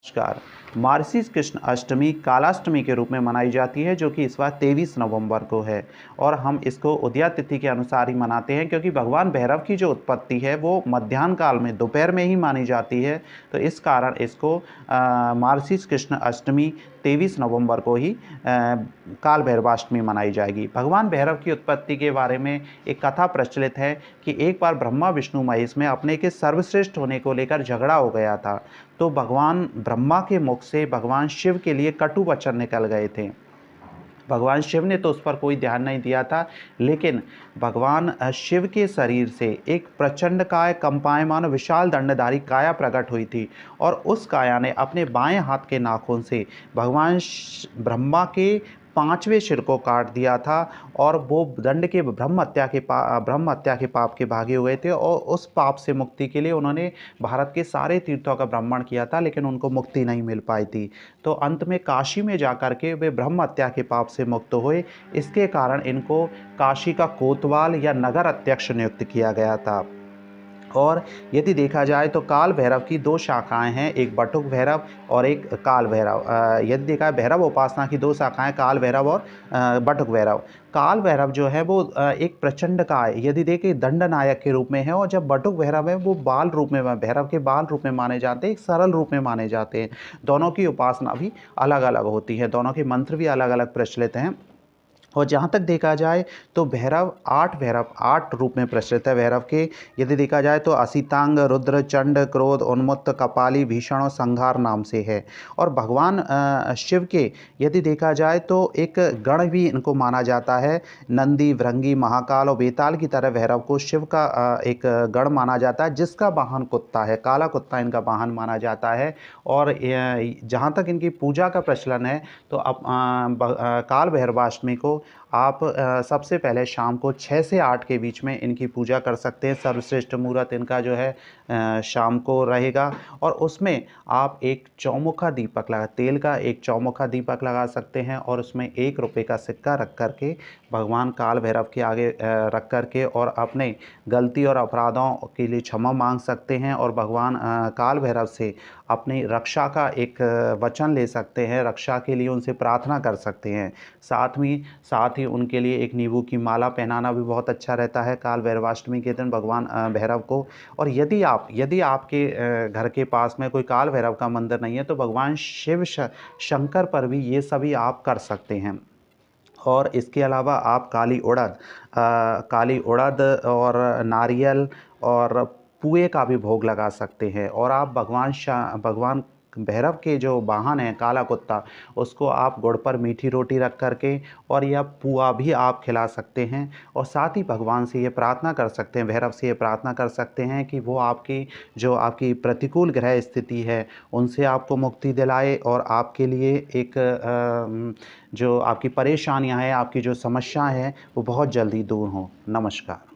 नमस्कार। मार्गशीर्ष कृष्ण अष्टमी कालाष्टमी के रूप में मनाई जाती है, जो कि इस बार 23 नवंबर को है और हम इसको उदया तिथि के अनुसार ही मनाते हैं, क्योंकि भगवान भैरव की जो उत्पत्ति है वो मध्याह्न काल में दोपहर में ही मानी जाती है। तो इस कारण इसको मार्गशीर्ष कृष्ण अष्टमी 23 नवंबर को ही काल भैरवाष्टमी मनाई जाएगी। भगवान भैरव की उत्पत्ति के बारे में एक कथा प्रचलित है कि एक बार ब्रह्मा विष्णु महेश में अपने के सर्वश्रेष्ठ होने को लेकर झगड़ा हो गया था। तो भगवान ब्रह्मा के मुख से भगवान शिव के लिए कटु वचन निकल गए थे। भगवान शिव ने तो उस पर कोई ध्यान नहीं दिया था, लेकिन भगवान शिव के शरीर से एक प्रचंडकाय कंपायमान विशाल दंडधारी काया प्रकट हुई थी और उस काया ने अपने बाएं हाथ के नाखून से भगवान ब्रह्मा के 5वें सिर को काट दिया था और वो दंड के ब्रह्म हत्या के पाप के भागी हुए थे और उस पाप से मुक्ति के लिए उन्होंने भारत के सारे तीर्थों का भ्रमण किया था, लेकिन उनको मुक्ति नहीं मिल पाई थी। तो अंत में काशी में जाकर के वे ब्रह्म हत्या के पाप से मुक्त हुए। इसके कारण इनको काशी का कोतवाल या नगर अध्यक्ष नियुक्त किया गया था। और यदि देखा जाए तो काल भैरव की 2 शाखाएं हैं, एक बटुक भैरव और एक काल भैरव। यदि देखा है भैरव उपासना की 2 शाखाएं काल भैरव और बटुक भैरव। काल भैरव जो है वो एक प्रचंडकाय यदि देखें दंड नायक के रूप में है, और जब बटुक भैरव है वो बाल रूप में भैरव के बाल रूप में माने जाते हैं, एक सरल रूप में माने जाते हैं। दोनों की उपासना भी अलग अलग होती है, दोनों के मंत्र भी अलग अलग प्रचलित हैं। और जहाँ तक देखा जाए तो भैरव 8 रूप में प्रचलित है भैरव के। यदि देखा जाए तो असितांग, रुद्र, चंड, क्रोध, उन्मत्त, कपाली, भीषण और संहार नाम से है। और भगवान शिव के यदि देखा जाए तो एक गण भी इनको माना जाता है, नंदी, भृंगी, महाकाल और बेताल की तरह भैरव को शिव का एक गण माना जाता है, जिसका वाहन कुत्ता है, काला कुत्ता इनका वाहन माना जाता है। और जहाँ तक इनकी पूजा का प्रचलन है तो अब काल भैरवाष्टमी को आप सबसे पहले शाम को 6 से 8 के बीच में इनकी पूजा कर सकते हैं। सर्वश्रेष्ठ मुहूर्त इनका जो है शाम को रहेगा और उसमें आप एक चौमुखा दीपक तेल का एक चौमुखा दीपक लगा सकते हैं और उसमें 1 रुपये का सिक्का रख कर के भगवान काल भैरव के आगे रख कर के और अपने गलती और अपराधों के लिए क्षमा मांग सकते हैं और भगवान काल भैरव से अपनी रक्षा का एक वचन ले सकते हैं, रक्षा के लिए उनसे प्रार्थना कर सकते हैं। साथ ही उनके लिए एक नींबू की माला पहनाना भी बहुत अच्छा रहता है काल भैरवाष्टमी के दिन भगवान भैरव को। और यदि आपके घर के पास में कोई काल भैरव का मंदिर नहीं है तो भगवान शिव शंकर पर भी ये सभी आप कर सकते हैं। और इसके अलावा आप काली उड़द और नारियल और पुए का भी भोग लगा सकते हैं। और आप भगवान भैरव के जो वाहन है काला कुत्ता, उसको आप गुड़ पर मीठी रोटी रख कर के और या पुआ भी आप खिला सकते हैं। और साथ ही भगवान से ये प्रार्थना कर सकते हैं, भैरव से ये प्रार्थना कर सकते हैं कि वो आपकी प्रतिकूल ग्रह स्थिति है उनसे आपको मुक्ति दिलाए और आपके लिए एक जो आपकी परेशानियां हैं, आपकी जो समस्याएं हैं वो बहुत जल्दी दूर हों। नमस्कार।